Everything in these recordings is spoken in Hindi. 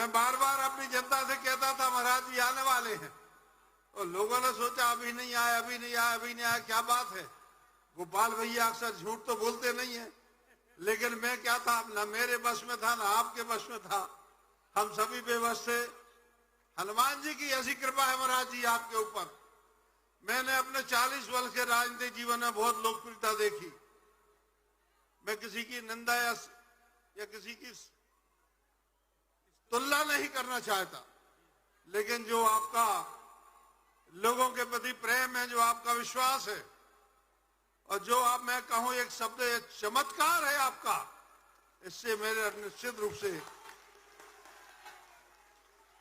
मैं बार बार अपनी जनता से कहता था महाराज जी आने वाले हैं, और लोगों ने सोचा अभी नहीं आए, अभी नहीं आए, अभी नहीं आए, क्या बात है। गोपाल भैया अक्सर झूठ तो बोलते नहीं है, लेकिन मैं क्या था, ना मेरे बस में था ना आपके बस में था, हम सभी बेबस थे। हनुमान जी की ऐसी कृपा है महाराज जी आपके ऊपर। मैंने अपने 40 वर्ष के राजनीतिक जीवन में बहुत लोकप्रियता देखी। मैं किसी की निंदा या किसी की तुलना नहीं करना चाहता, लेकिन जो आपका लोगों के प्रति प्रेम है, जो आपका विश्वास है, और जो आप मैं कहूं एक शब्द चमत्कार है आपका, इससे मेरे निश्चित रूप से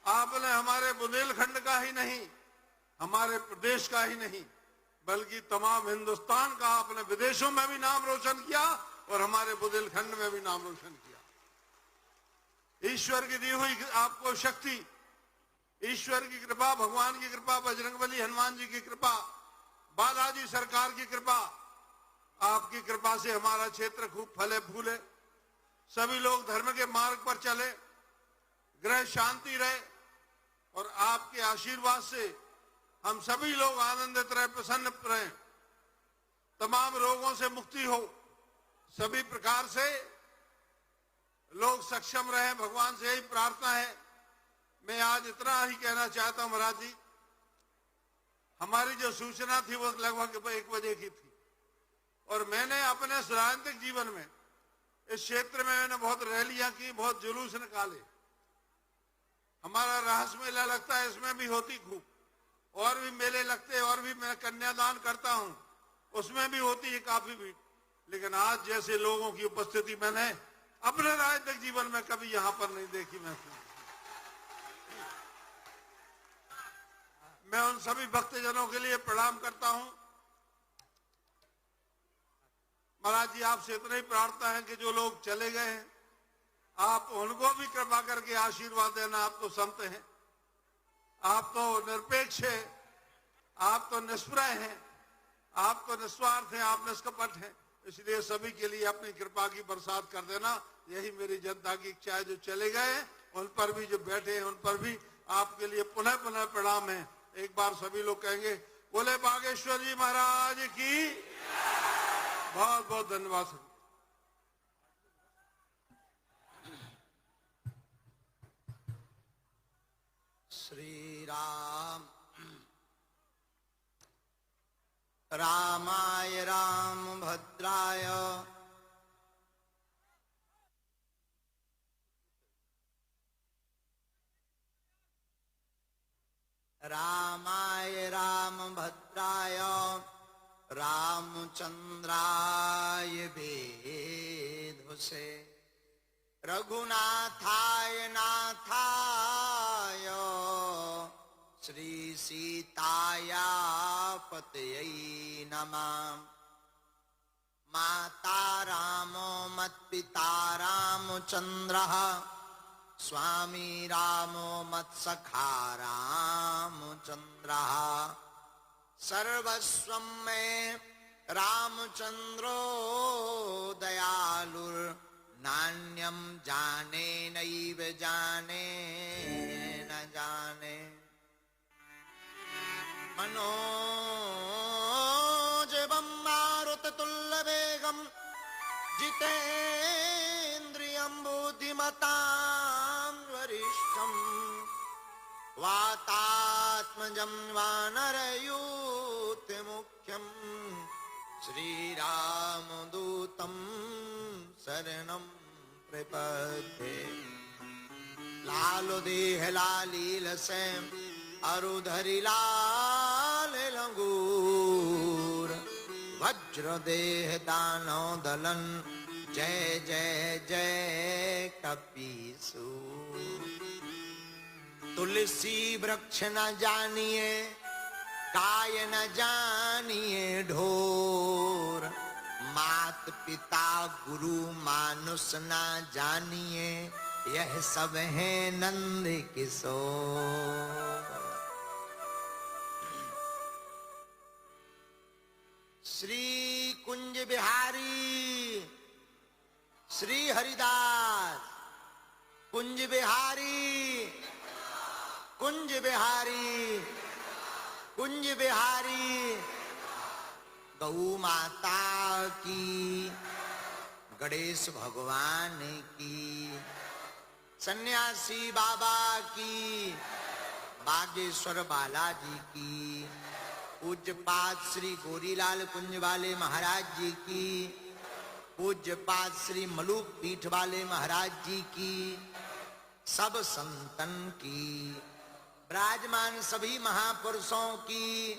आपने हमारे बुंदेलखंड का ही नहीं, हमारे प्रदेश का ही नहीं, बल्कि तमाम हिंदुस्तान का आपने विदेशों में भी नाम रोशन किया और हमारे बुंदेलखंड में भी नाम रोशन किया। ईश्वर की दी हुई आपको शक्ति, ईश्वर की कृपा, भगवान की कृपा, बजरंगबली हनुमान जी की कृपा, बालाजी सरकार की कृपा, आपकी कृपा से हमारा क्षेत्र खूब फले फूले, सभी लोग धर्म के मार्ग पर चले, ग्रह शांति रहे, और आपके आशीर्वाद से हम सभी लोग आनंदित रहे, प्रसन्न रहे, तमाम रोगों से मुक्ति हो, सभी प्रकार से लोग सक्षम रहे, भगवान से यही प्रार्थना है। मैं आज इतना ही कहना चाहता हूं महाराज जी, हमारी जो सूचना थी वो लगभग 1 बजे की थी, और मैंने अपने राजनीतिक जीवन में इस क्षेत्र में मैंने बहुत रैलियां की, बहुत जुलूस निकाले। हमारा रास मेला लगता है, इसमें भी होती खूब, और भी मेले लगते हैं, और भी मैं कन्यादान करता हूं, उसमें भी होती है काफी भीड़, लेकिन आज जैसे लोगों की उपस्थिति मैंने अपने राजनीतिक जीवन में कभी यहां पर नहीं देखी। मैं उन सभी भक्तजनों के लिए प्रणाम करता हूं। महाराज जी आपसे इतना ही प्रार्थना है कि जो लोग चले गए हैं, आप उनको भी कृपा करके आशीर्वाद देना। आप तो संत हैं, आप तो निरपेक्ष हैं, आप तो निष्प्रय हैं, आप तो निस्वार्थ हैं, आप निष्कपट हैं, इसलिए सभी के लिए अपनी कृपा की बरसात कर देना, यही मेरी जनता की इच्छा है। जो चले गए हैं उन पर भी, जो बैठे हैं उन पर भी आपके लिए पुनः पुनः प्रणाम है। एक बार सभी लोग कहेंगे बोले बागेश्वर जी महाराज की। बहुत बहुत धन्यवाद। श्री राम रामाय रामभद्राय रामाय रामभद्राय रामचंद्राय वेधसे रघुनाथाय नाथाय श्री सीताया पतये नमः। माता रामो मत्पिता रामचंद्रः स्वामी रामो मत्सखा रामचंद्रः सर्वस्वं मे रामचंद्रो दयालुर् नान्यं जाने नैव जाने न जाने। मनोजवं मारुततुल्यवेगं जितेन्द्रियं बुद्धिमतां वरिष्ठं वातात्मजं वानरयूथमुख्यं श्रीरामदूतं शरणं प्रपद्ये। लालो देह लालील से अरुधरि लाल लंगूर वज्र देह दानो दलन जय जय जय कपीसूर। तुलसी वृक्ष न जानिए काय न जानिए ढोर मात पिता गुरु मानुष न जानिए यह सब है नंद किशोर। श्री कुंज बिहारी श्री हरिदास कुंज बिहारी, कुंज बिहारी, कुंज बिहारी। गौ माता की, गणेश भगवान की, सन्यासी बाबा की, बागेश्वर बालाजी की, पूज्यपाद श्री गोरीलाल कुंज वाले महाराज जी की, पूज्यपाद श्री मलूक पीठ वाले महाराज जी की, सब संतन की, विराजमान सभी महापुरुषों की,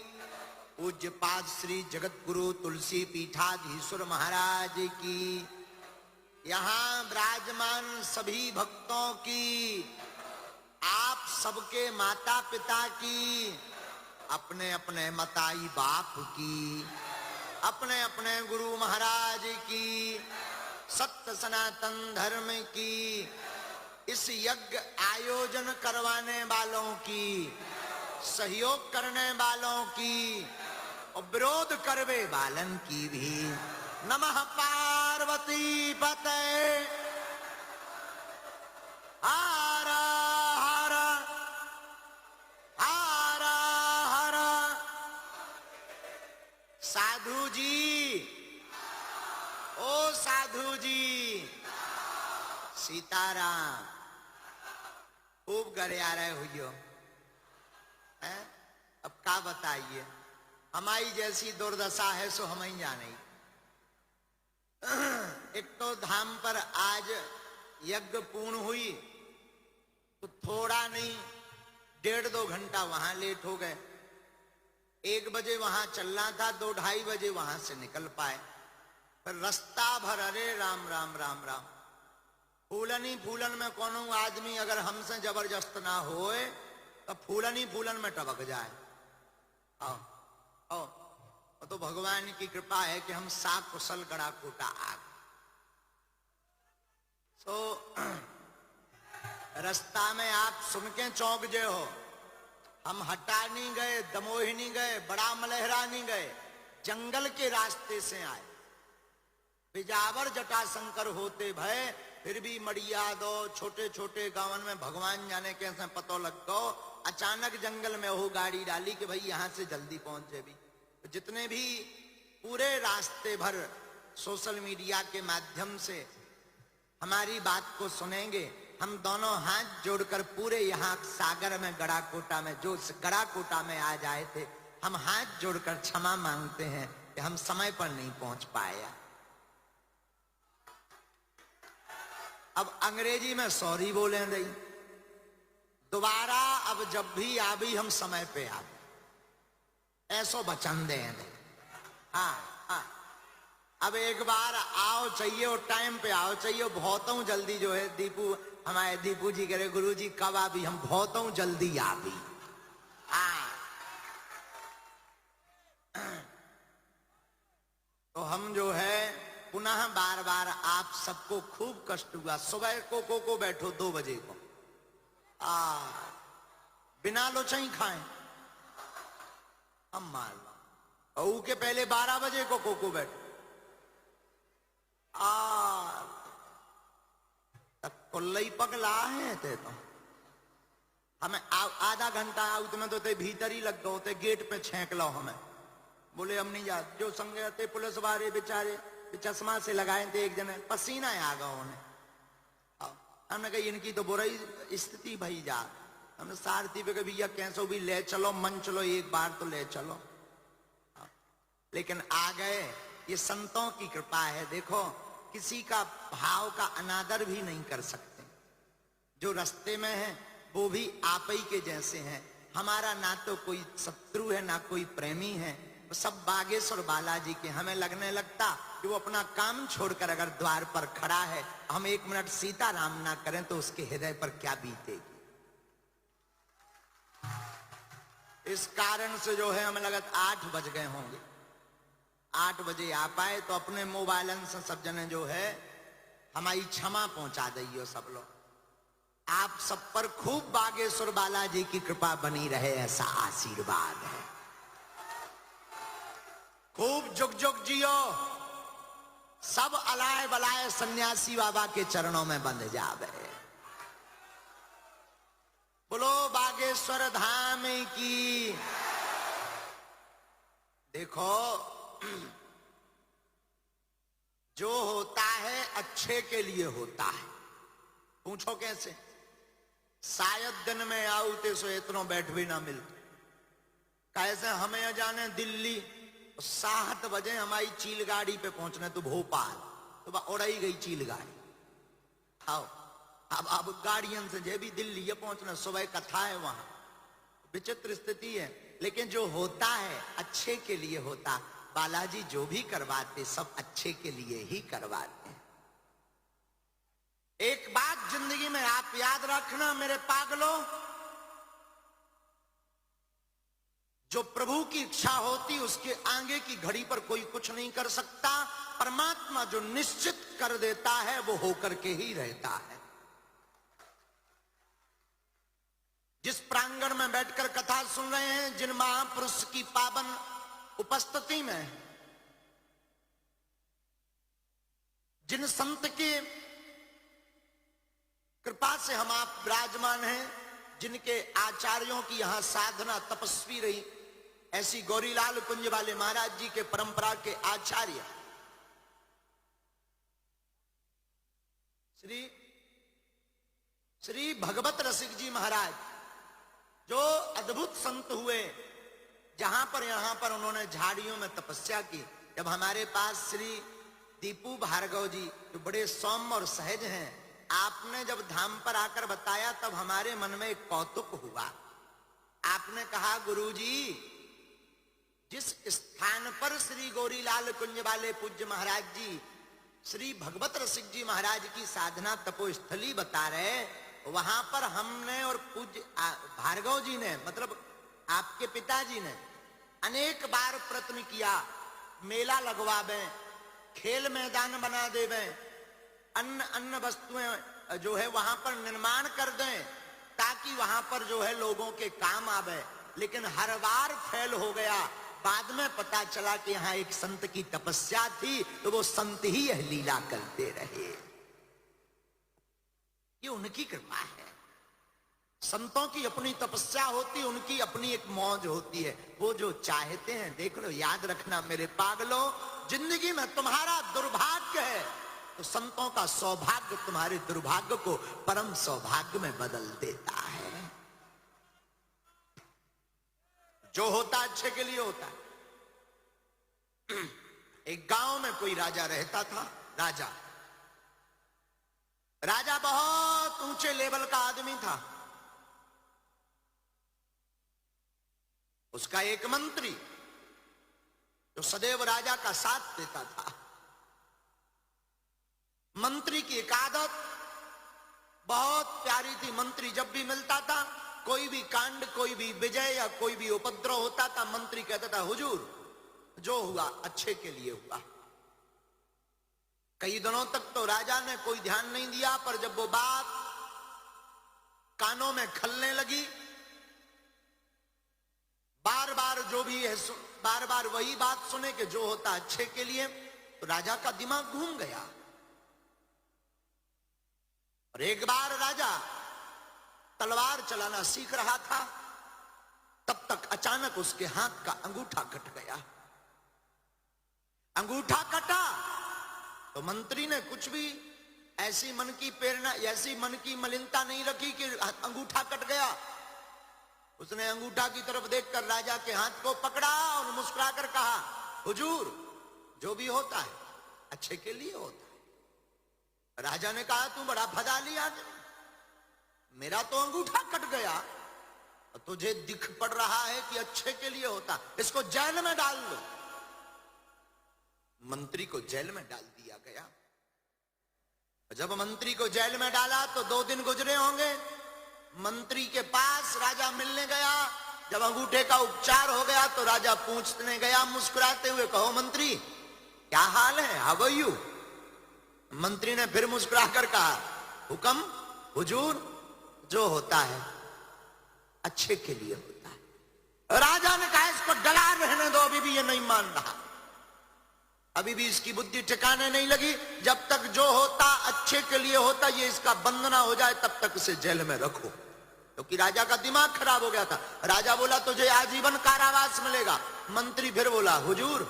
पूज्यपाद श्री जगत गुरु तुलसी पीठाधीश्वर महाराज की, यहाँ विराजमान सभी भक्तों की, आप सबके माता पिता की, अपने अपने मताई बाप की, अपने अपने गुरु महाराज की, सत्य सनातन धर्म की, इस यज्ञ आयोजन करवाने वालों की, सहयोग करने वालों की और विरोध करवे वालन की भी। नमः पार्वती पते हर हर हर हर। साधु जी, ओ साधु जी, सीताराम। खूब गरे आ रहे हुई है। अब क्या बताइए, हमारी जैसी दुर्दशा है सो हम ही जाने। एक तो धाम पर आज यज्ञ पूर्ण हुई तो थोड़ा नहीं 1.5-2 घंटा वहां लेट हो गए। 1 बजे वहां चलना था, 2-2:30 बजे वहां से निकल पाए। फिर रास्ता भर अरे राम राम राम राम। फूलन ही फूलन में कोनो आदमी अगर हमसे जबरदस्त ना होए तो फूलन ही फूलन में टपक जाए। आओ आओ, तो भगवान की कृपा है कि हम साकुशल गड़ा कोटा आ गए। रास्ता में आप सुन के चौंक जे हो। हम हटा नहीं गए, दमोही नहीं गए, बड़ा मलहरा नहीं गए, जंगल के रास्ते से आए। बिजावर जटाशंकर होते भय फिर भी मड़िया दो छोटे छोटे गांवन में भगवान जाने कैसे पतो लग गो। अचानक जंगल में वो गाड़ी डाली कि भाई यहां से जल्दी पहुंचे भी। तो जितने भी पूरे रास्ते भर सोशल मीडिया के माध्यम से हमारी बात को सुनेंगे, हम दोनों हाथ जोड़कर पूरे यहाँ सागर में गड़ाकोटा में जो गड़ाकोटा में आ जाए थे, हम हाथ जोड़कर क्षमा मांगते हैं कि हम समय पर नहीं पहुंच पाया। अब अंग्रेजी में सॉरी बोले नहीं, दोबारा अब जब भी आ भी हम समय पे आ ऐसो वचन दें। हाँ हाँ, अब एक बार आओ चाहिए और टाइम पे आओ चाहिए। बहुत हूं जल्दी जो है दीपू, हमारे दीपू जी कह रहे गुरु जी कब आ भी, हम बहुत हूं जल्दी आ भी। हाँ तो हम जो है पुनः बार बार आप सबको खूब कष्ट हुआ। सुबह को बैठो 2 बजे को, बिना लोचाई खाएं हम मार लो। और के पहले 12 बजे को बैठो तक कुल्लई पगला है ते तो हमें आधा घंटा आउट में तो ते भीतर ही लग गए थे, गेट पे छेंक लो हमें। बोले हम नहीं जाते। जो संगे थे पुलिस वाले बेचारे चश्मा से लगाए थे, एक जने पसीना आ गया उन्हें। हमने कहा इनकी तो बुरी स्थिति भई जा। हमने सारथी पे भैया कैसो भी ले चलो, मन चलो, एक बार तो ले चलो। लेकिन आ गए। ये संतों की कृपा है। देखो किसी का भाव का अनादर भी नहीं कर सकते। जो रास्ते में है वो भी आप ही के जैसे हैं। हमारा ना तो कोई शत्रु है ना कोई प्रेमी है, सब बागेश्वर बालाजी के। हमें लगने लगता कि वो अपना काम छोड़कर अगर द्वार पर खड़ा है, हम 1 मिनट सीताराम ना करें तो उसके हृदय पर क्या बीतेगी। इस कारण से जो है हमें लगा 8 बज गए होंगे। 8 बजे आ पाए तो अपने मोबाइलन से सब जने जो है हमारी क्षमा पहुंचा दियो सब लोग। आप सब पर खूब बागेश्वर बालाजी की कृपा बनी रहे, ऐसा आशीर्वाद है। खूब जुग जुग जियो। सब अलाए बलाए सन्यासी बाबा के चरणों में बंध जावे। बोलो बागेश्वर धाम की। देखो, जो होता है अच्छे के लिए होता है। पूछो कैसे? शायद दिन में आउते सो इतनो बैठ भी ना मिलते। कैसे हमें जाने दिल्ली 7 बजे हमारी चील गाड़ी पे पहुंचना, तो भोपाल तो उड़ाई गई चील गाड़ी। आओ अब गाड़ियन से जे भी दिल्ली ये पहुंचना, सुबह कथा है वहां, विचित्र स्थिति है। लेकिन जो होता है अच्छे के लिए होता। बालाजी जो भी करवाते सब अच्छे के लिए ही करवाते हैं। एक बात जिंदगी में आप याद रखना मेरे पागलों, जो प्रभु की इच्छा होती उसके आगे की घड़ी पर कोई कुछ नहीं कर सकता। परमात्मा जो निश्चित कर देता है वो होकर के ही रहता है। जिस प्रांगण में बैठकर कथा सुन रहे हैं, जिन महापुरुष की पावन उपस्थिति में, जिन संत के कृपा से हम आप विराजमान हैं, जिनके आचार्यों की यहां साधना तपस्वी रही, ऐसी गौरीलाल कुंज वाले महाराज जी के परंपरा के आचार्य श्री भगवत रसिक जी महाराज, जो अद्भुत संत हुए, जहां पर यहां पर उन्होंने झाड़ियों में तपस्या की। जब हमारे पास श्री दीपू भार्गव जी, जो बड़े सौम्य और सहज हैं, आपने जब धाम पर आकर बताया तब हमारे मन में एक कौतुक हुआ। आपने कहा, गुरुजी, जिस स्थान पर श्री गौरीलाल कुंज वाले पूज्य महाराज जी श्री भगवत रसिक जी महाराज की साधना तपोस्थली बता रहे, वहां पर हमने और पूज्य भार्गव जी ने, मतलब आपके पिताजी ने, अनेक बार प्रयत्न किया, मेला लगवावे, खेल मैदान बना देवे, अन्य वस्तुएं जो है वहां पर निर्माण कर दें, ताकि वहां पर जो है लोगों के काम आवे। लेकिन हर बार फेल हो गया। बाद में पता चला कि यहां एक संत की तपस्या थी, तो वो संत ही यह लीला करते रहे। ये उनकी कृपा है। संतों की अपनी तपस्या होती, उनकी अपनी एक मौज होती है। वो जो चाहते हैं, देख लो, याद रखना मेरे पागलों, जिंदगी में तुम्हारा दुर्भाग्य है तो संतों का सौभाग्य तुम्हारे दुर्भाग्य को परम सौभाग्य में बदल देता है। जो होता अच्छे के लिए होता है। एक गांव में कोई राजा रहता था। राजा बहुत ऊंचे लेवल का आदमी था। उसका एक मंत्री जो सदैव राजा का साथ देता था। मंत्री की एक आदत बहुत प्यारी थी। मंत्री जब भी मिलता था, कोई भी कांड, कोई भी विजय या कोई भी उपद्रव होता था, मंत्री कहता था, हुजूर, जो हुआ अच्छे के लिए हुआ। कई दिनों तक तो राजा ने कोई ध्यान नहीं दिया, पर जब वो बात कानों में खलने लगी, बार बार जो भी है, बार बार वही बात सुने कि जो होता अच्छे के लिए, तो राजा का दिमाग घूम गया। और एक बार राजा तलवार चलाना सीख रहा था, तब तक अचानक उसके हाथ का अंगूठा कट गया। अंगूठा कटा तो मंत्री ने कुछ भी ऐसी मन की प्रेरणा, ऐसी मन की मलिनता नहीं रखी कि अंगूठा कट गया। उसने अंगूठा की तरफ देखकर राजा के हाथ को पकड़ा और मुस्कुराकर कहा, हुजूर, जो भी होता है अच्छे के लिए होता है। राजा ने कहा, तू बड़ा फदाली आदमी, मेरा तो अंगूठा कट गया, तुझे दिख पड़ रहा है कि अच्छे के लिए होता, इसको जेल में डाल लो। मंत्री को जेल में डाल दिया गया। जब मंत्री को जेल में डाला तो 2 दिन गुजरे होंगे। मंत्री के पास राजा मिलने गया। जब अंगूठे का उपचार हो गया तो राजा पूछने गया मुस्कुराते हुए, कहो मंत्री, क्या हाल है, हाउ आर यू? मंत्री ने फिर मुस्कुराकर कहा, हुक्म हुजूर, जो होता है अच्छे के लिए होता है। राजा ने कहा, इसको डला रहने दो, अभी भी ये नहीं मान रहा, अभी भी इसकी बुद्धि ठिकाने नहीं लगी। जब तक जो होता अच्छे के लिए होता, ये इसका बंद ना हो जाए, तब तक इसे जेल में रखो। क्योंकि राजा का दिमाग खराब हो गया था। राजा बोला तुझे आजीवन कारावास मिलेगा। मंत्री फिर बोला हुजूर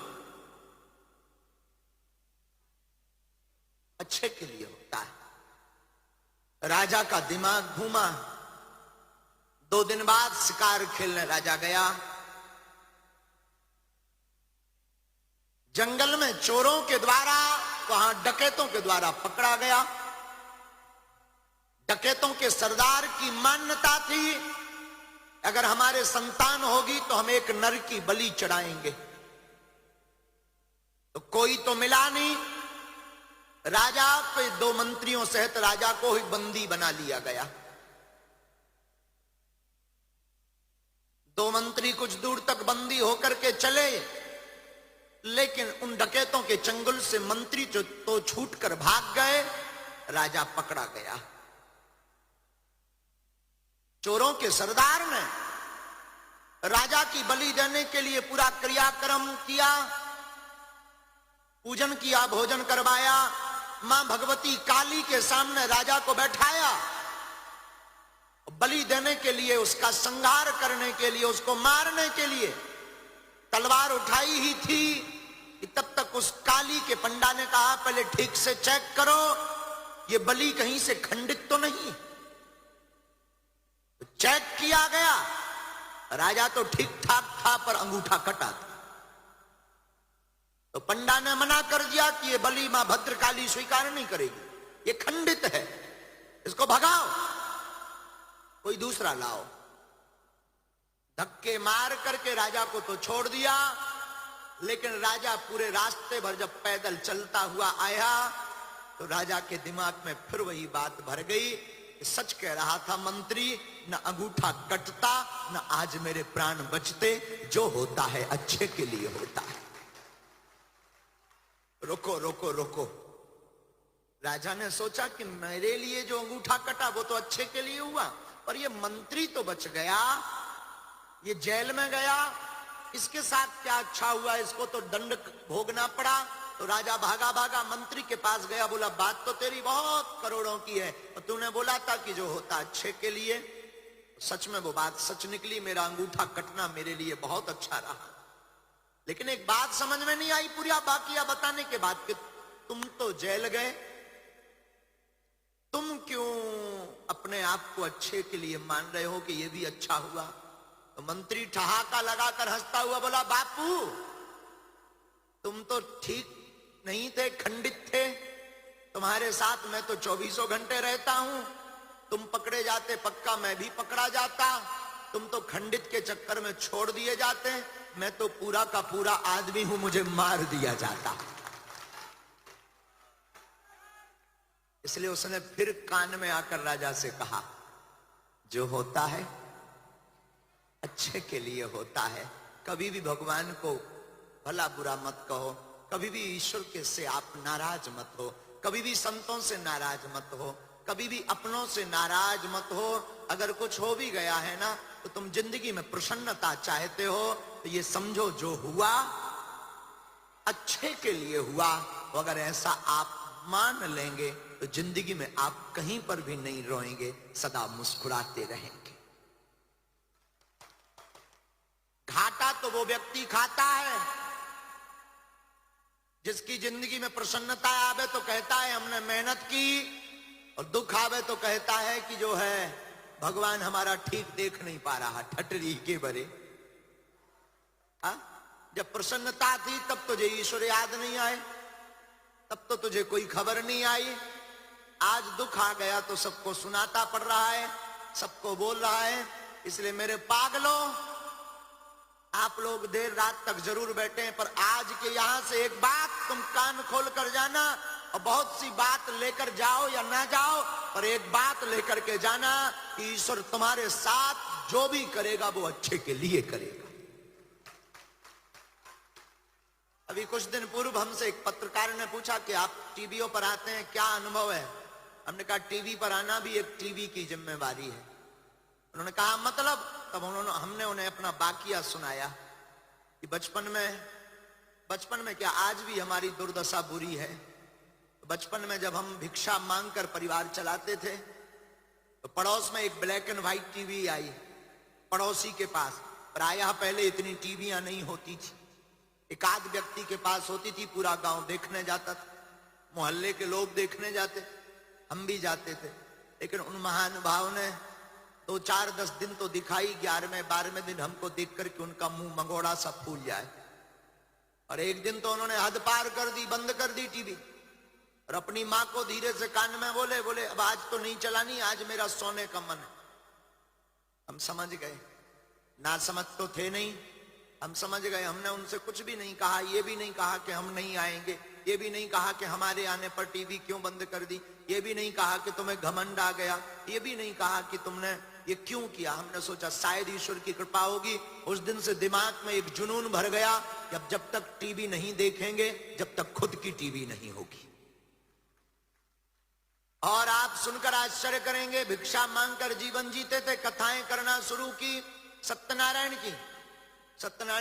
अच्छे के लिए होता है। राजा का दिमाग घूमा। 2 दिन बाद शिकार खेलने राजा गया। जंगल में चोरों के द्वारा, वहां डकैतों के द्वारा पकड़ा गया। डकैतों के सरदार की मान्यता थी अगर हमारे संतान होगी तो हम एक नर की बलि चढ़ाएंगे। तो कोई तो मिला नहीं। राजा पे 2 मंत्रियों सहित राजा को ही बंदी बना लिया गया। 2 मंत्री कुछ दूर तक बंदी होकर के चले, लेकिन उन डकैतों के चंगुल से मंत्री जो तो छूटकर भाग गए। राजा पकड़ा गया। चोरों के सरदार ने राजा की बलि देने के लिए पूरा क्रियाक्रम किया, पूजन किया, भोजन करवाया। मां भगवती काली के सामने राजा को बैठाया। बलि देने के लिए, उसका संहार करने के लिए, उसको मारने के लिए तलवार उठाई ही थी कि तब तक उस काली के पंडा ने कहा पहले ठीक से चेक करो ये बलि कहीं से खंडित तो नहीं। तो चेक किया गया। राजा तो ठीक ठाक था पर अंगूठा कटा था। तो पंडा ने मना कर दिया कि ये बलि मां भद्रकाली स्वीकार नहीं करेगी, ये खंडित है, इसको भगाओ, कोई दूसरा लाओ। धक्के मार करके राजा को तो छोड़ दिया, लेकिन राजा पूरे रास्ते भर जब पैदल चलता हुआ आया तो राजा के दिमाग में फिर वही बात भर गई। सच कह रहा था मंत्री, न अंगूठा कटता न आज मेरे प्राण बचते। जो होता है अच्छे के लिए होता है। रुको रुको रुको। राजा ने सोचा कि मेरे लिए जो अंगूठा कटा वो तो अच्छे के लिए हुआ, पर ये मंत्री तो बच गया, ये जेल में गया, इसके साथ क्या अच्छा हुआ, इसको तो दंड भोगना पड़ा। तो राजा भागा भागा मंत्री के पास गया, बोला बात तो तेरी बहुत करोड़ों की है और तूने बोला था कि जो होता अच्छे के लिए। सच में वो बात सच निकली, मेरा अंगूठा कटना मेरे लिए बहुत अच्छा रहा। लेकिन एक बात समझ में नहीं आई पूरा बाकिया बताने के बाद कि तुम तो जेल गए, तुम क्यों अपने आप को अच्छे के लिए मान रहे हो कि ये भी अच्छा हुआ। तो मंत्री ठहाका लगाकर हंसता हुआ बोला बापू तुम तो ठीक नहीं थे, खंडित थे, तुम्हारे साथ मैं तो 24 घंटे रहता हूं। तुम पकड़े जाते पक्का मैं भी पकड़ा जाता, तुम तो खंडित के चक्कर में छोड़ दिए जाते, मैं तो पूरा का पूरा आदमी हूं, मुझे मार दिया जाता। इसलिए उसने फिर कान में आकर राजा से कहा जो होता है अच्छे के लिए होता है। कभी भी भगवान को भला बुरा मत कहो, कभी भी ईश्वर के से आप नाराज मत हो, कभी भी संतों से नाराज मत हो, कभी भी अपनों से नाराज मत हो। अगर कुछ हो भी गया है ना तो तुम जिंदगी में प्रसन्नता चाहते हो तो ये समझो जो हुआ अच्छे के लिए हुआ। अगर ऐसा आप मान लेंगे तो जिंदगी में आप कहीं पर भी नहीं रोएंगे, सदा मुस्कुराते रहेंगे। घाटा तो वो व्यक्ति खाता है जिसकी जिंदगी में प्रसन्नता आवे तो कहता है हमने मेहनत की, और दुख आवे तो कहता है कि जो है भगवान हमारा ठीक देख नहीं पा रहा, ठटरी के बरे। जब प्रसन्नता थी तब तुझे ईश्वर याद नहीं आए, तब तो तुझे कोई खबर नहीं आई। आज दुख आ गया तो सबको सुनाता पड़ रहा है, सबको बोल रहा है। इसलिए मेरे पागलों, आप लोग देर रात तक जरूर बैठे हैं, पर आज के यहां से एक बात तुम कान खोल कर जाना, और बहुत सी बात लेकर जाओ या ना जाओ, पर एक बात लेकर के जाना कि ईश्वर तुम्हारे साथ जो भी करेगा वो अच्छे के लिए करेगा। अभी कुछ दिन पूर्व हमसे एक पत्रकार ने पूछा कि आप टीवीओं पर आते हैं, क्या अनुभव है। हमने कहा टीवी पर आना भी एक टीवी की जिम्मेवारी है। उन्होंने कहा मतलब, तब हमने उन्हें अपना बाकिया सुनाया कि बचपन में क्या आज भी हमारी दुर्दशा बुरी है। बचपन में जब हम भिक्षा मांगकर परिवार चलाते थे तो पड़ोस में एक ब्लैक एंड व्हाइट टीवी आई पड़ोसी के पास। प्रायः पहले इतनी टीवियां नहीं होती थी, एक आध व्यक्ति के पास होती थी, पूरा गांव देखने जाता था, मोहल्ले के लोग देखने जाते, हम भी जाते थे। लेकिन उन महानुभाव ने 2, 4, 10 दिन तो दिखाई, 11वें 12वें दिन हमको देख करके उनका मुंह मंगोड़ा सा फूल जाए। और एक दिन तो उन्होंने हद पार कर दी, बंद कर दी टीवी, और अपनी माँ को धीरे से कान में बोले अब आज तो नहीं चलानी, आज मेरा सोने का मन है। हम समझ गए, ना समझ तो थे नहीं, हम समझ गए। हमने उनसे कुछ भी नहीं कहा, ये भी नहीं कहा कि हम नहीं आएंगे, ये भी नहीं कहा कि हमारे आने पर टीवी क्यों बंद कर दी, ये भी नहीं कहा कि तुम्हें घमंड आ गया, ये भी नहीं कहा कि तुमने ये क्यों किया। हमने सोचा शायद ईश्वर की कृपा होगी। उस दिन से दिमाग में एक जुनून भर गया कि अब जब तक टीवी नहीं देखेंगे, जब तक खुद की टीवी नहीं होगी। और आप सुनकर आश्चर्य करेंगे, भिक्षा मांगकर जीवन जीते थे, कथाएं करना शुरू की सत्यनारायण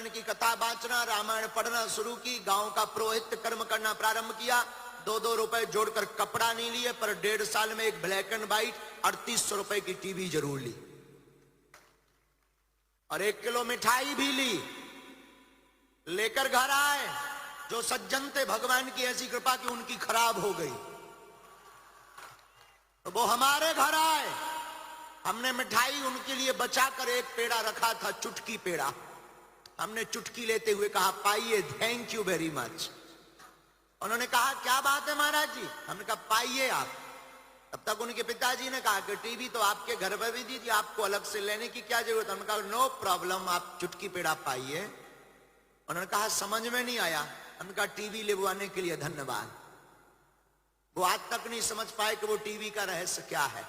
की कथा वाचना, रामायण पढ़ना शुरू की, गांव का पुरोहित कर्म करना प्रारंभ किया। 2-2 रुपए जोड़कर कपड़ा नहीं लिए, पर 1.5 साल में एक ब्लैक एंड व्हाइट 3800 रुपए की टीवी जरूर ली, और 1 किलो मिठाई भी ली, लेकर घर आए। जो सज्जन थे, भगवान की ऐसी कृपा कि उनकी खराब हो गई, तो वो हमारे घर आए। हमने मिठाई उनके लिए बचाकर एक पेड़ा रखा था, चुटकी पेड़ा। हमने चुटकी लेते हुए कहा पाइए, थैंक यू वेरी मच। उन्होंने कहा क्या बात है महाराज जी, हमने कहा पाइए आप। तब तक उनके पिताजी ने कहा कि टीवी तो आपके घर पर भी दी थी, आपको अलग से लेने की क्या जरूरत है। उन्होंने कहा नो प्रॉब्लम, आप चुटकी पेड़ा पाइए। उन्होंने कहा समझ में नहीं आया। हमने कहा टीवी लेवाने के लिए धन्यवाद। वो आज तक नहीं समझ पाए कि वो टीवी का रहस्य क्या है।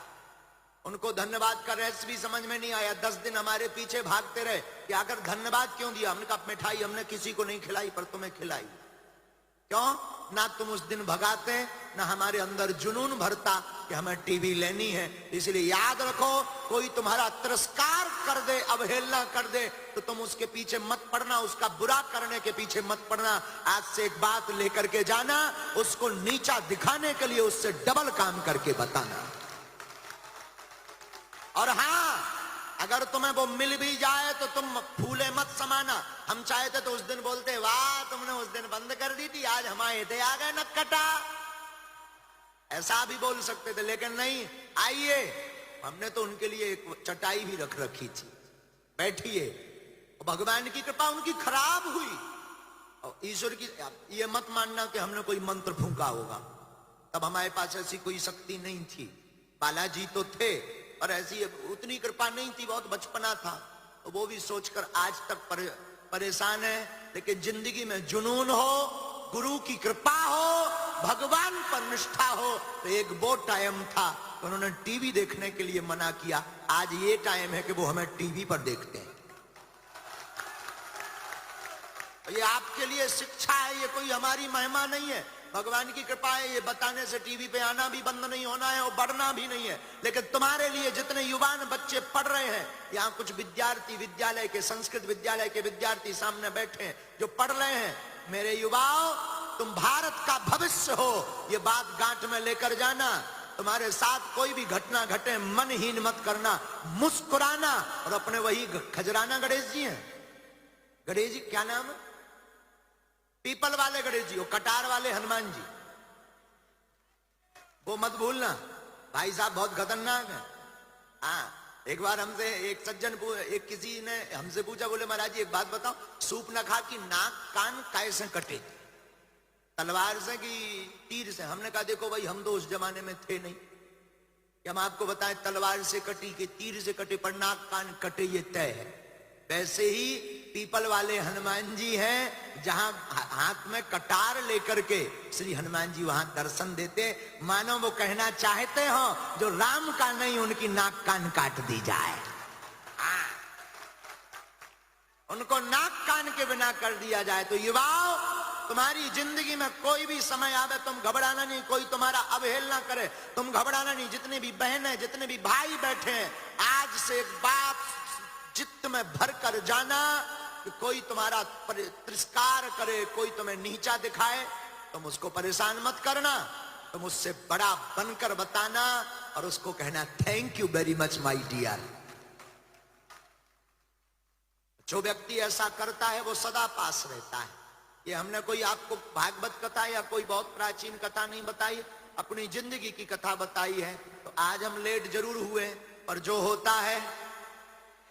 उनको धन्यवाद का रहस्य भी समझ में नहीं आया। 10 दिन हमारे पीछे भागते रहे कि आखिर धन्यवाद क्यों दिया। हमने कहा मिठाई हमने किसी को नहीं खिलाई, पर तुम्हें खिलाई। क्यों? ना तुम उस दिन भगाते, ना हमारे अंदर जुनून भरता कि हमें टीवी लेनी है। इसलिए याद रखो, कोई तुम्हारा तिरस्कार कर दे, अवहेलना कर दे, तो तुम उसके पीछे मत पड़ना, उसका बुरा करने के पीछे मत पड़ना। आज से एक बात लेकर के जाना, उसको नीचा दिखाने के लिए उससे डबल काम करके बताना। और हाँ, अगर तुम्हें वो मिल भी जाए तो तुम फूले मत समाना। हम चाहते तो उस दिन बोलते वाह तुमने उस दिन बंद कर दी थी, आज हमारे दे आ गए नक्कटा, ऐसा भी बोल सकते थे। लेकिन नहीं, आइए, हमने तो उनके लिए एक चटाई भी रख रखी थी, बैठिए। भगवान की कृपा उनकी खराब हुई। और ईश्वर की ये मत मानना कि हमने कोई मंत्र फूंका होगा, तब हमारे पास ऐसी कोई शक्ति नहीं थी। बालाजी तो थे, और ऐसी उतनी कृपा नहीं थी, बहुत बचपना था, तो वो भी सोचकर आज तक परेशान है। लेकिन जिंदगी में जुनून हो, गुरु की कृपा हो, भगवान पर निष्ठा हो, तो एक वो टाइम था तो उन्होंने टीवी देखने के लिए मना किया। आज ये टाइम है कि वो हमें टीवी पर देखते हैं। ये आपके लिए शिक्षा है, ये कोई हमारी महिमा नहीं है, भगवान की कृपा है। ये बताने से टीवी पे आना भी बंद नहीं होना है और बढ़ना भी नहीं है। लेकिन तुम्हारे लिए जितने युवान बच्चे पढ़ रहे हैं, यहाँ कुछ विद्यार्थी, विद्यालय के, संस्कृत विद्यालय के विद्यार्थी सामने बैठे हैं जो पढ़ रहे हैं, मेरे युवाओं, तुम भारत का भविष्य हो, ये बात गांठ में लेकर जाना। तुम्हारे साथ कोई भी घटना घटे, मनहीन मत करना, मुस्कुराना, और अपने वही खजराना गणेश जी हैं, गणेश जी क्या नाम है, पीपल वाले गणेश जी, वो कटार वाले हनुमान जी, वो मत भूलना। भाई साहब बहुत खतरनाक है। हाँ, एक बार हमसे एक सज्जन, एक किसी ने हमसे पूछा, बोले महाराज जी एक बात बताओ, सूप न खा कि नाक कान कैसे कटे, तलवार से कि तीर से। हमने कहा देखो भाई, हम तो उस जमाने में थे नहीं कि हम आपको बताएं तलवार से कटी कि तीर से कटे, पर नाक कान कटे ये तय है। वैसे ही पीपल वाले हनुमान जी हैं, जहां हाथ में कटार लेकर के श्री हनुमान जी वहां दर्शन देते, मानो वो कहना चाहते हो जो राम का नहीं उनकी नाक कान काट दी जाए। उनको नाक कान के बिना कर दिया जाए। तो युवाओं, तुम्हारी जिंदगी में कोई भी समय आवे, तुम घबराना नहीं, कोई तुम्हारा अवहेलना करे, तुम घबराना नहीं। जितने भी बहनें, जितने भी भाई बैठे हैं, आज से एक बात चित्त में भर कर जाना कि कोई तुम्हारा तिरस्कार करे, कोई तुम्हें नीचा दिखाए, तुम उसको परेशान मत करना, तुम उससे बड़ा बनकर बताना और उसको कहना thank you very much my dear. जो व्यक्ति ऐसा करता है वो सदा पास रहता है। ये हमने कोई आपको भागवत कथा या कोई बहुत प्राचीन कथा नहीं बताई, अपनी जिंदगी की कथा बताई है। तो आज हम लेट जरूर हुए, पर जो होता है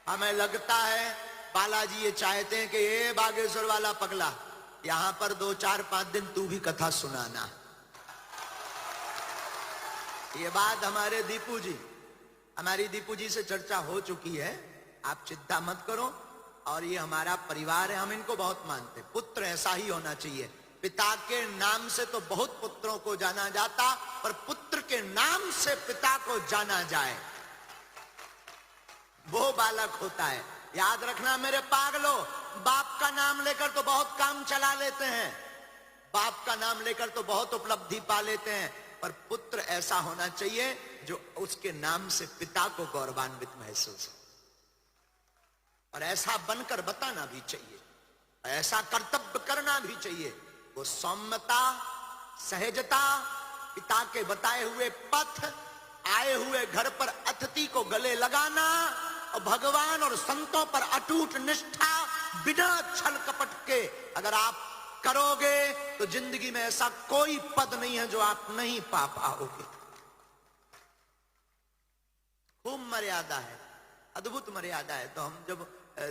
हमें लगता है बालाजी ये चाहते हैं कि ये बागेश्वर वाला पगला यहां पर 2, 4, 5 दिन तू भी कथा सुनाना। ये बात हमारी दीपू जी से चर्चा हो चुकी है, आप चिंता मत करो। और ये हमारा परिवार है, हम इनको बहुत मानते हैं। पुत्र ऐसा ही होना चाहिए। पिता के नाम से तो बहुत पुत्रों को जाना जाता, पर पुत्र के नाम से पिता को जाना जाए वो बालक होता है। याद रखना मेरे पागलों, बाप का नाम लेकर तो बहुत काम चला लेते हैं, बाप का नाम लेकर तो बहुत उपलब्धि पा लेते हैं, पर पुत्र ऐसा होना चाहिए जो उसके नाम से पिता को गौरवान्वित महसूस हो। और ऐसा बनकर बताना भी चाहिए, ऐसा कर्तव्य करना भी चाहिए। वो सौम्यता, सहजता, पिता के बताए हुए पथ, आए हुए घर पर अतिथि को गले लगाना, और भगवान और संतों पर अटूट निष्ठा बिना छल कपट के अगर आप करोगे तो जिंदगी में ऐसा कोई पद नहीं है जो आप नहीं पा पाओगे। खूब मर्यादा है, अद्भुत मर्यादा है। तो हम जब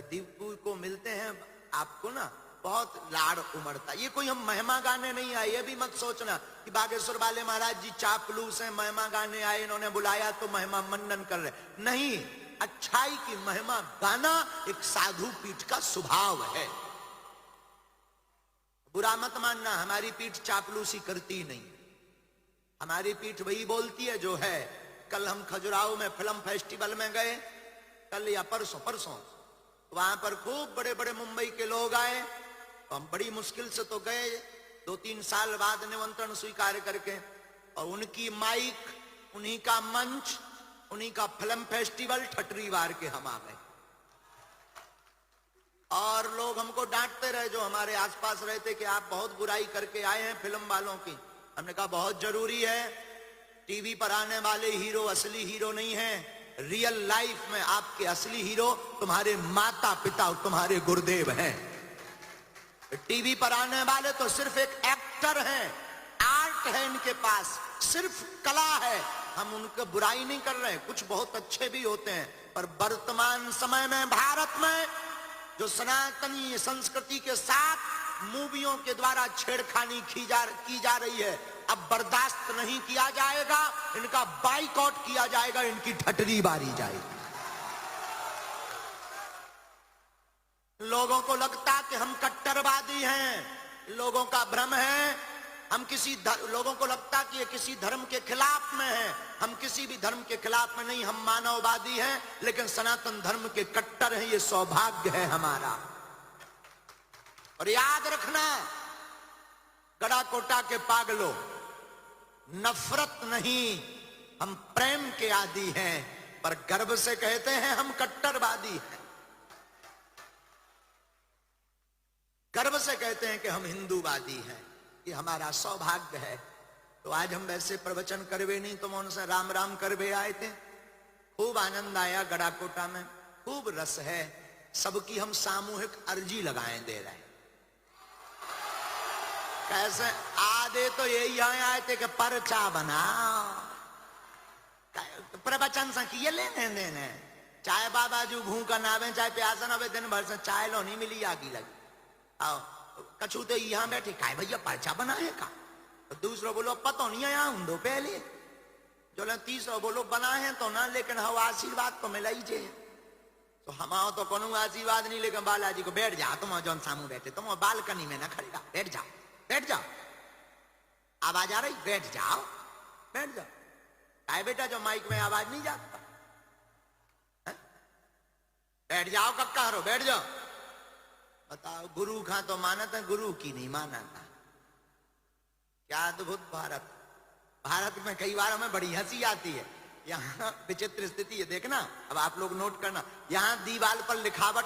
दीपू को मिलते हैं आपको ना बहुत लाड़ उमड़ता। ये कोई हम महिमा गाने नहीं आए, ये भी मत सोचना कि बागेश्वर वाले महाराज जी चापलूस हैं, महिमा गाने आए, इन्होंने बुलाया तो महिमा मंडन कर रहे। नहीं, अच्छाई की महिमा गाना एक साधु पीठ का स्वभाव है। बुरा मत मानना, हमारी पीठ चापलूसी करती नहीं, हमारी पीठ वही बोलती है जो है। कल हम खजुराहो में फिल्म फेस्टिवल में गए, कल या परसों वहां पर खूब बड़े बड़े मुंबई के लोग आए। तो हम बड़ी मुश्किल से तो गए, 2-3 साल बाद निमंत्रण स्वीकार करके, और उनकी माइक, उन्हीं का मंच, उन्हीं का फिल्म फेस्टिवल, ठटरी वार के हम आ गए। और लोग हमको डांटते रहे जो हमारे आसपास रहते कि आप बहुत बुराई करके आए हैं फिल्म वालों की। हमने कहा बहुत जरूरी है, टीवी पर आने वाले हीरो असली हीरो नहीं है। रियल लाइफ में आपके असली हीरो तुम्हारे माता पिता और तुम्हारे गुरुदेव हैं। टीवी पर आने वाले तो सिर्फ एक एक्टर हैं, आर्ट है इनके पास, सिर्फ कला है। हम उनकी बुराई नहीं कर रहे, कुछ बहुत अच्छे भी होते हैं, पर वर्तमान समय में भारत में जो सनातनी संस्कृति के साथ मूवियों के द्वारा छेड़खानी की जा रही है, अब बर्दाश्त नहीं किया जाएगा। इनका बाइकआउट किया जाएगा, इनकी ठटरी बारी जाएगी। लोगों को लगता कि हम कट्टरवादी हैं, लोगों का भ्रम है। हम लोगों को लगता कि ये किसी धर्म के खिलाफ में है, हम किसी भी धर्म के खिलाफ में नहीं, हम मानववादी हैं, लेकिन सनातन धर्म के कट्टर हैं। ये सौभाग्य है हमारा। और याद रखना गड़ाकोटा के पागलों, नफरत नहीं, हम प्रेम के आदी हैं, पर गर्व से कहते हैं हम कट्टरवादी हैं। गर्व से कहते हैं कि हम हिंदूवादी हैं। ये हमारा सौभाग्य है। तो आज हम वैसे प्रवचन करवे नहीं, तो उनसे राम राम करवे आए थे। खूब आनंद आया गड़ाकोटा में, खूब रस है। सबकी हम सामूहिक अर्जी लगाए दे रहे हैं। कैसे आधे तो यही आए थे कि पर्चा बनाओ, प्रवचन से किए लेने देने, चाहे बाबा जू भूखा ना आवे, चाहे प्यासा ना आवे, दिन भर से चाय लो नहीं मिली, आगी लगी। आओ कछू तो यहाँ बैठे काय भैया पर्चा बनाए का, तो दूसरों बोलो पतो नहीं आया हूं पहले, जो तीसरो बोलो बनाए तो ना, लेकिन हम आशीर्वाद तो मिला ही जे। तो हम आओ तो कोनो आशीर्वाद नहीं, लेकिन बालाजी को बैठ जा, तुम जौन सामू बैठे, तुम बालकनी में ना खड़े रहो, बैठ जाओ बैठ जाओ, आवाज आ रही, बैठ जाओ बैठ जाओ। काय बेटा जो माइक में आवाज नहीं जाता, बैठ जाओ कक्का हरो, बैठ जाओ। बताओ गुरु का तो मानत है, गुरु की नहीं मानता। क्या अद्भुत भारत। भारत में कई बार हमें बड़ी हंसी आती है। यहाँ विचित्र स्थिति है, देखना, अब आप लोग नोट करना, यहाँ दीवार पर लिखावट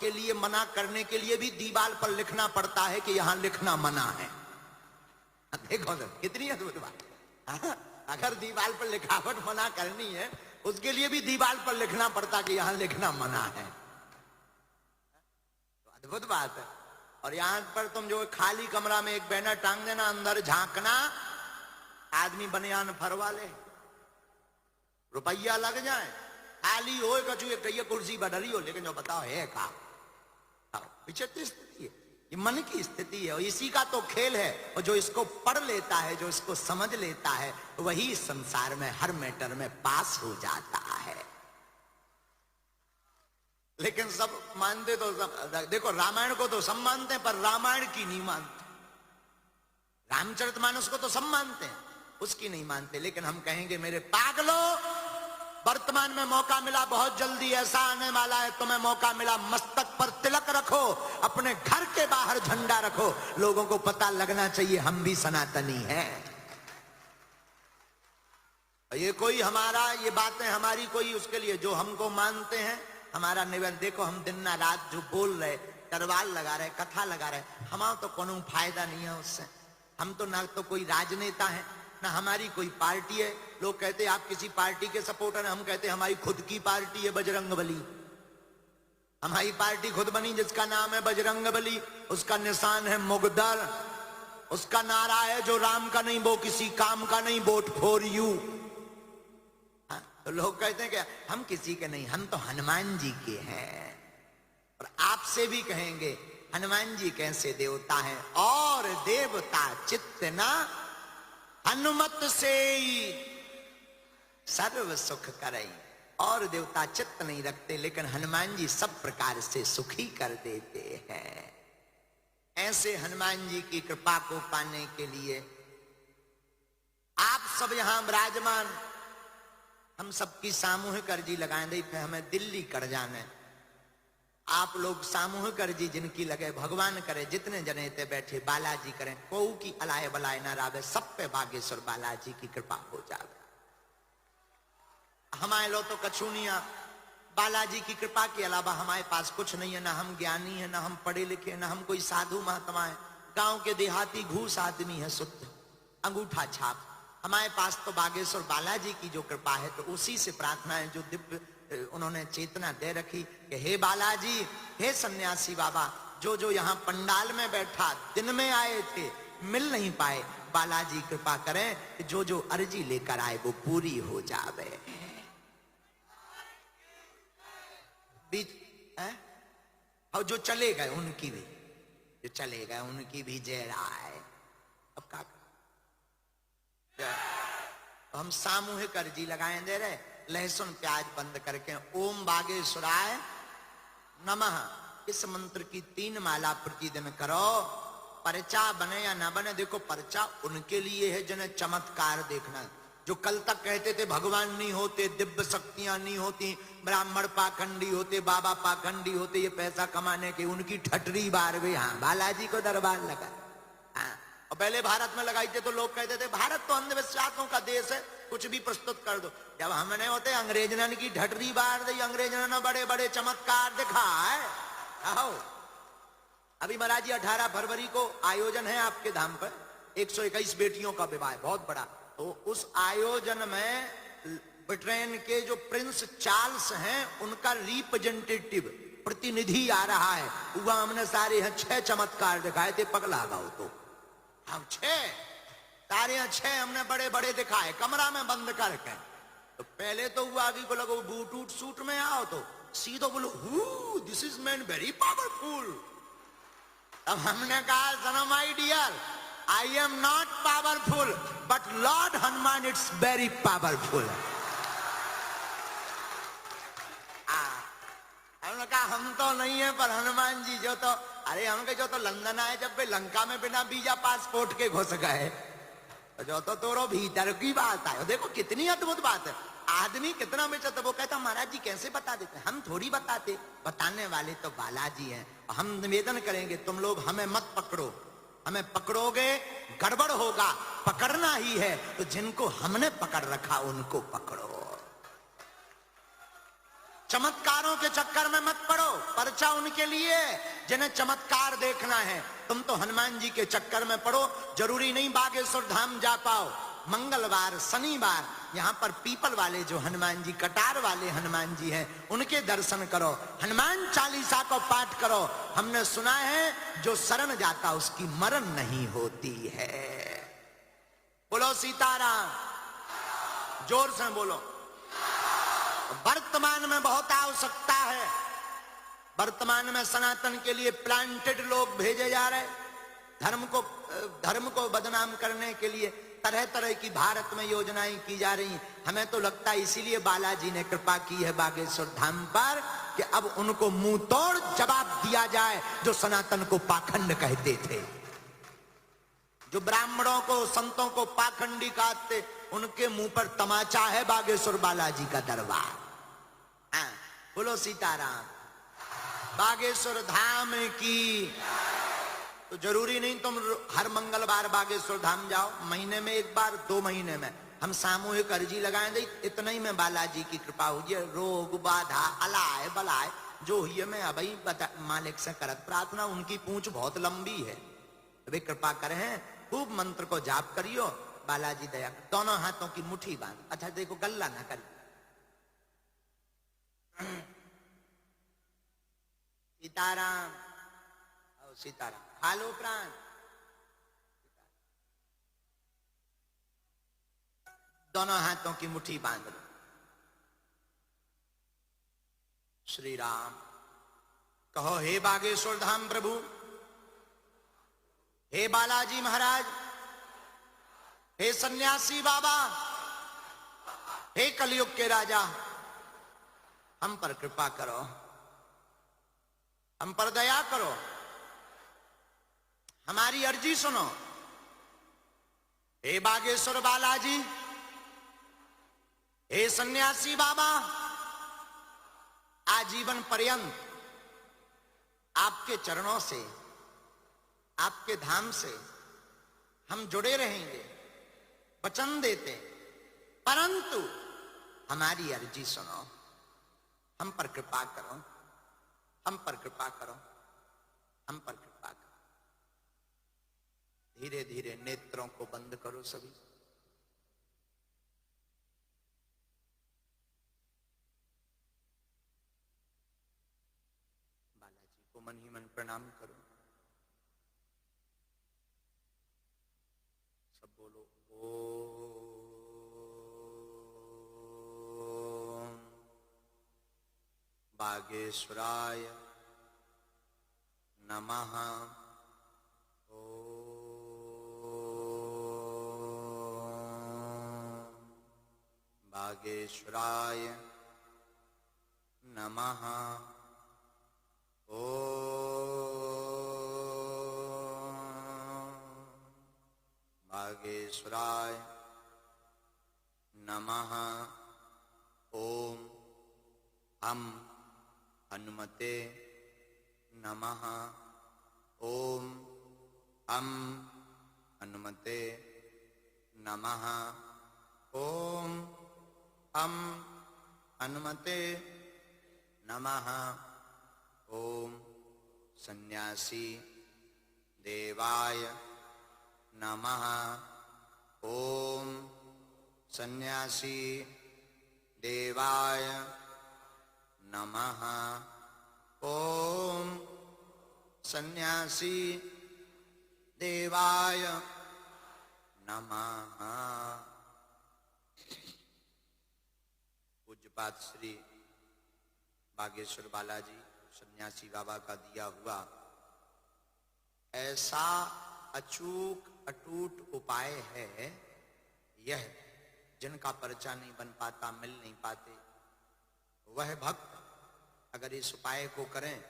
के लिए मना करने के लिए भी दीवार पर लिखना पड़ता है कि यहाँ लिखना मना है। देखो तो कितनी अद्भुत बात। अगर दीवार पर लिखावट मना करनी है, उसके लिए भी दीवार पर लिखना पड़ता कि यहां लिखना मना है। तो अद्भुत बात है। और यहां पर तुम जो खाली कमरा में एक बैनर टांग देना, अंदर झांकना, आदमी बनियान फरवा ले, रुपया लग जाए, खाली हो कछु एक कहिए कुर्सी बदली हो, लेकिन जो बताओ है का विचित्र स्थिति है, ये मन की स्थिति है। और इसी का तो खेल है। और जो इसको पढ़ लेता है, जो इसको समझ लेता है, वही संसार में हर मैटर में पास हो जाता है। लेकिन सब मानते तो सब, देखो रामायण को तो सब मानते हैं, पर रामायण की नहीं मानते। रामचरितमानस को तो सब मानते हैं, उसकी नहीं मानते। लेकिन हम कहेंगे मेरे पागलों, वर्तमान में मौका मिला, बहुत जल्दी ऐसा आने वाला है, तुम्हें मौका मिला, मस्तक पर तिलक रखो, अपने घर के बाहर झंडा रखो, लोगों को पता लगना चाहिए हम भी सनातनी हैं। ये कोई हमारा, ये बातें हमारी कोई उसके लिए जो हमको मानते हैं, हमारा निवेदन, देखो हम दिन ना रात जो बोल रहे, दरबार लगा रहे, कथा लगा रहे, हमारा तो कोनो फायदा नहीं है उससे। हम तो ना तो कोई राजनेता है, ना हमारी कोई पार्टी है। लोग कहते हैं आप किसी पार्टी के सपोर्टर हैं, हम कहते हैं हमारी खुद की पार्टी है बजरंगबली। हमारी पार्टी खुद बनी जिसका नाम है बजरंगबली, उसका निशान है मुगदर, उसका नारा है जो राम का नहीं वो किसी काम का नहीं, वोट फॉर यू। तो लोग कहते हैं कि हम किसी के नहीं, हम तो हनुमान जी के हैं। और आपसे भी कहेंगे हनुमान जी कैसे देवता हैं, और देवता चित्त ना हनुमत से सर्व सुख करई। और देवता चित्त नहीं रखते, लेकिन हनुमान जी सब प्रकार से सुखी कर देते हैं। ऐसे हनुमान जी की कृपा को पाने के लिए आप सब यहां विराजमान, हम सबकी सामूहिक अर्जी लगाएं दे, फिर हमें दिल्ली कर जाने। आप लोग सामूहिक अर्जी जिनकी लगे, भगवान करे जितने जने ते बैठे, बालाजी करें, कोऊ की अलाय बलाय न रावे, सब पे बागेश्वर बालाजी की कृपा हो जावे। हमारे लो तो कछुनिया, बालाजी की कृपा के अलावा हमारे पास कुछ नहीं है, ना हम ज्ञानी है, ना हम पढ़े लिखे, ना हम कोई साधु महात्मा है, गांव के देहाती घूस आदमी है, शुद्ध अंगूठा छाप। हमारे पास तो बागेश्वर बालाजी की जो कृपा है, तो उसी से प्रार्थना है, जो दिव्य उन्होंने चेतना दे रखी कि हे बालाजी, हे सन्यासी बाबा, जो जो यहाँ पंडाल में बैठा, दिन में आए थे, मिल नहीं पाए, बालाजी कृपा करें कि जो जो अर्जी लेकर आए वो पूरी हो जावे। बीच है? और जो चले गए उनकी भी, जो चले गए उनकी भी जय राय। अब का तो हम सामूहिक अर्जी लगाएं दे रहे, लहसुन प्याज बंद करके ओम बागेश्वराय नमः इस मंत्र की 3 माला प्रतिदिन करो। पर्चा बने या ना बने, देखो पर्चा उनके लिए है जिन्हें चमत्कार देखना। जो कल तक कहते थे भगवान नहीं होते, दिव्य शक्तियां नहीं होती, ब्राह्मण पाखंडी होते, बाबा पाखंडी होते, ये पैसा कमाने के, उनकी ठटरी बार भी हाँ बालाजी को दरबार लगा। हाँ, और पहले भारत में लगाई थे तो लोग कहते थे भारत तो अंधविश्वासों का देश है, कुछ भी प्रस्तुत कर दो। जब हमने होते अंग्रेजन की ढटरी बार दी, अंग्रेजों ने बड़े बड़े चमत्कार दिखाए। आओ अभी महाराज जी 18 फरवरी को आयोजन है आपके धाम पर, 121 बेटियों का विवाह, बहुत बड़ा। तो उस आयोजन में ब्रिटेन के जो प्रिंस चार्ल्स हैं, उनका रिप्रेजेंटेटिव प्रतिनिधि आ रहा है। वहां हमने सारे 6 चमत्कार दिखाए थे, पगला गाओ तो हम 6 सारे 6 हमने बड़े बड़े दिखाए, कमरा में बंद करके। तो पहले तो हुआ कि को लगो बूट उट सूट में आओ, तो सीधो बोलो this is man very powerful. अब हमने कहा सनम my dear, I am not powerful but lord Hanuman it's very powerful. हमने कहा हम तो नहीं है, पर हनुमान जी जो तो, अरे हमके जो तो लंदन आए, जब वे लंका में बिना वीजा पासपोर्ट के घुस गए, जो तो तोरो भीतर की बात है। देखो कितनी अद्भुत बात है, आदमी कितना बेचता। वो कहता महाराज जी कैसे बता देते, हम थोड़ी बताते, बताने वाले तो बालाजी हैं। हम निवेदन करेंगे तुम लोग हमें मत पकड़ो, हमें पकड़ोगे गड़बड़ होगा, पकड़ना ही है तो जिनको हमने पकड़ रखा उनको पकड़ो। चमत्कारों के चक्कर में मत पड़ो, पर्चा उनके लिए जिन्हें चमत्कार देखना है। तुम तो हनुमान जी के चक्कर में पड़ो, जरूरी नहीं बागेश्वर धाम जा पाओ, मंगलवार, शनिवार यहाँ पर पीपल वाले जो हनुमान जी, कटार वाले हनुमान जी हैं, उनके दर्शन करो, हनुमान चालीसा को पाठ करो। हमने सुना है जो शरण जाता उसकी मरण नहीं होती है। बोलो सीताराम, जोर से बोलो। वर्तमान में बहुत आवश्यकता है। वर्तमान में सनातन के लिए प्लांटेड लोग भेजे जा रहे, धर्म को बदनाम करने के लिए तरह तरह की भारत में योजनाएं की जा रही। हमें तो लगता है इसीलिए बालाजी ने कृपा की है बागेश्वर धाम पर कि अब उनको मुंह तोड़ जवाब दिया जाए जो सनातन को पाखंड कहते थे, जो ब्राह्मणों को, संतों को पाखंडी कहते, उनके मुंह पर तमाचा है बागेश्वर बालाजी का दरबार। हाँ, बोलो सीताराम। बागेश्वर धाम की। तो जरूरी नहीं तुम हर मंगलवार बागेश्वर धाम जाओ, महीने में एक बार, 2 महीने में हम सामूहिक अर्जी लगाएं दे, इतना ही में बालाजी की कृपा हुई। रोग बाधा अलाय बलाय जो हुई मैं अभी मालिक से करत प्रार्थना, उनकी पूंछ बहुत लंबी है, वे कृपा करें। खूब मंत्र को जाप करियो, बालाजी दया। दोनों हाथों की मुट्ठी बांध। अच्छा देखो गल्ला ना करिए। सीताराम, आओ सीताराम, हालो प्राण। दोनों हाथों की मुट्ठी बांध लो। श्री राम कहो, हे बागेश्वर धाम प्रभु, हे बालाजी महाराज, हे सन्यासी बाबा, हे कलयुग के राजा, हम पर कृपा करो, हम पर दया करो, हमारी अर्जी सुनो। हे बागेश्वर बालाजी, हे सन्यासी बाबा, आजीवन पर्यंत आपके चरणों से, आपके धाम से हम जुड़े रहेंगे, वचन देते, परंतु हमारी अर्जी सुनो, हम पर कृपा करो, हम पर कृपा करो, हम पर कृपा करो। धीरे धीरे नेत्रों को बंद करो सभी। बालाजी को मन ही मन प्रणाम करो। सब बोलो ओम बागेश्वराय नमः। बागेश्वराय नमः। बागेश्वराय नमः। ओम हम हनुमते नमः। ओम हम हनुमते नमः। ओम हम हनुमते नमः। ओम सन्यासी देवाय नमः। ओम सन्यासी देवाय नमः। ओम सन्यासी देवाय नमः। पूज्यपाद श्री बागेश्वर बालाजी सन्यासी बाबा का दिया हुआ ऐसा अचूक अटूट उपाय है, यह जिनका पर्चा नहीं बन पाता, मिल नहीं पाते, वह भक्त अगर इस उपाय को करें,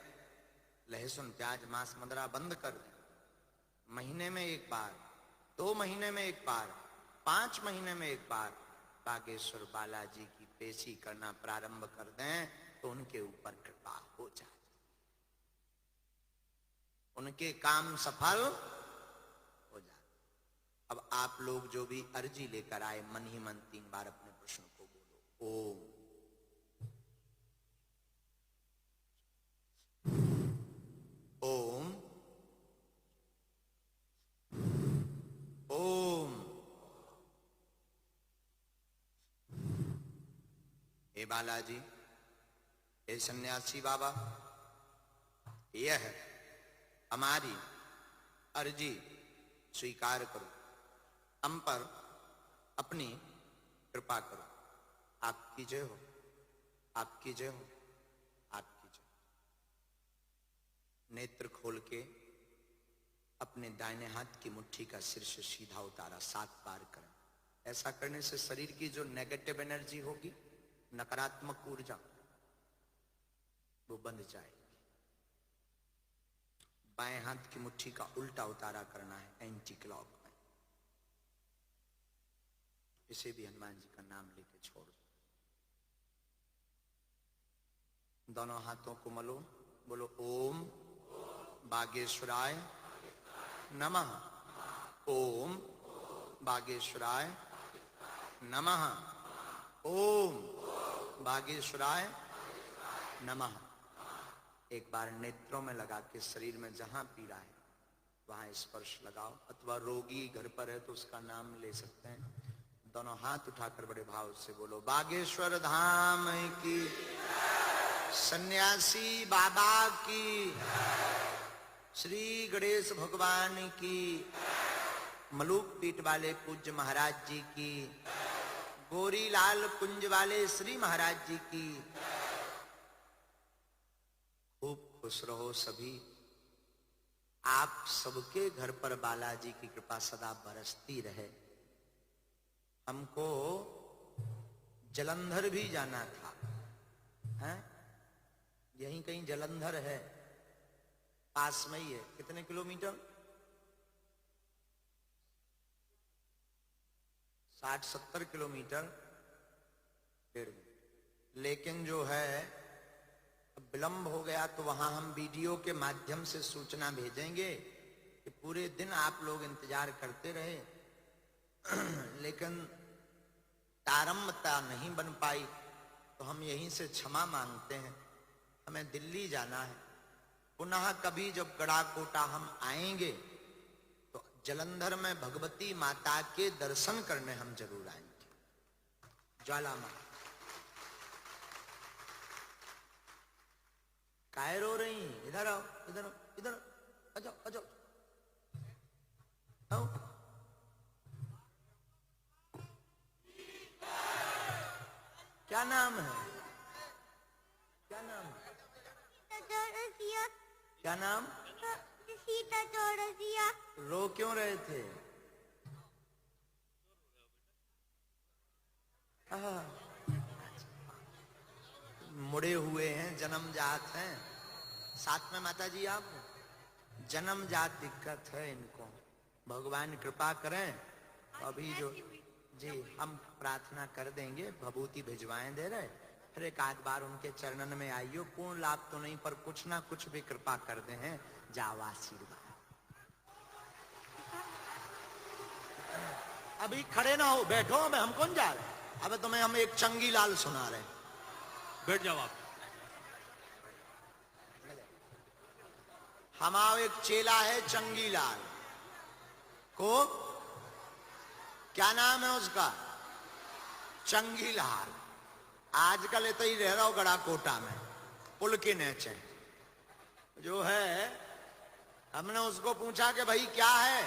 लहसुन प्याज मांस मदिरा बंद कर दें, महीने में एक बार, 2 महीने में एक बार, 5 महीने में एक बार बागेश्वर बालाजी की पेशी करना प्रारंभ कर दें, तो उनके ऊपर कृपा हो जाए, उनके काम सफल हो जाए। अब आप लोग जो भी अर्जी लेकर आए, मन ही मन 3 बार अपने प्रश्न को बोलो। ओम ओम ओम हे बालाजी, हे सन्यासी बाबा, यह हमारी अर्जी स्वीकार करो, हम पर अपनी कृपा करो। आपकी जय हो, आपकी जय हो, आपकी जय। नेत्र खोल के अपने दाहिने हाथ की मुट्ठी का शीर्ष सीधा उतारा, 7 बार करें। ऐसा करने से शरीर की जो नेगेटिव एनर्जी होगी, नकारात्मक ऊर्जा, वो बंध जाएगी। बाएं हाथ की मुट्ठी का उल्टा उतारा करना है, एंटी क्लॉक में। इसे भी हनुमान जी का नाम लेके छोड़ दो। दोनों हाथों को मलो, बोलो ओम बागेश्वराय नमः, ओम बागेश्वराय नमः, ओम बागेश्वराय नमः। एक बार नेत्रों में लगा के शरीर में जहां पीड़ा है वहां स्पर्श लगाओ, अथवा रोगी घर पर है तो उसका नाम ले सकते हैं। दोनों हाथ उठाकर बड़े भाव से बोलो बागेश्वर धाम की, सन्यासी बाबा की, श्री गणेश भगवान की, मलूक पीठ वाले पूज्य महाराज जी की, गोरी लाल कुंज वाले श्री महाराज जी की। खूब खुश रहो सभी। आप सबके घर पर बालाजी की कृपा सदा बरसती रहे। हमको जलंधर भी जाना था, हैं? यहीं कहीं जलंधर है, पास में ही है। कितने किलोमीटर? 60-70 किलोमीटर, लेकिन जो है विलंब हो गया तो वहां हम वीडियो के माध्यम से सूचना भेजेंगे कि पूरे दिन आप लोग इंतजार करते रहे, लेकिन तारम्यता नहीं बन पाई, तो हम यहीं से क्षमा मांगते हैं। हमें दिल्ली जाना है। पुनः कभी जब गड़ाकोटा हम आएंगे तो जलंधर में भगवती माता के दर्शन करने हम जरूर आएंगे। ज्वाला माँ काहे रो रही? इधर आओ, इधर आओ, इधर आ जाओ, आ जाओ, आओ। क्या नाम है? क्या नाम है? क्या नाम? सीता चौरसिया। रो क्यों रहे थे? मुड़े हुए हैं, जन्मजात हैं। साथ में माता जी आप जन्मजात दिक्कत है इनको, भगवान कृपा करें। तो अभी जो जी हम प्रार्थना कर देंगे, भभूति भिजवाएं दे रहे, फिर एक आध बार उनके चरणन में आइयो। पूर्ण लाभ तो नहीं पर कुछ ना कुछ भी कृपा कर दे हैं, जाओ आशीर्वाद। अभी खड़े ना हो, बैठो। अब हम कौन जा रहे हैं? अब तुम्हें हम एक चंगी लाल सुना रहे हैं, बैठ जाओ आप। हमारा एक चेला है चंगी लाल को, क्या नाम है उसका? चंगी लाल। आजकल तो ही रह रहा हो गड़ाकोटा में, पुल के नीचे। जो है हमने उसको पूछा कि भाई क्या है,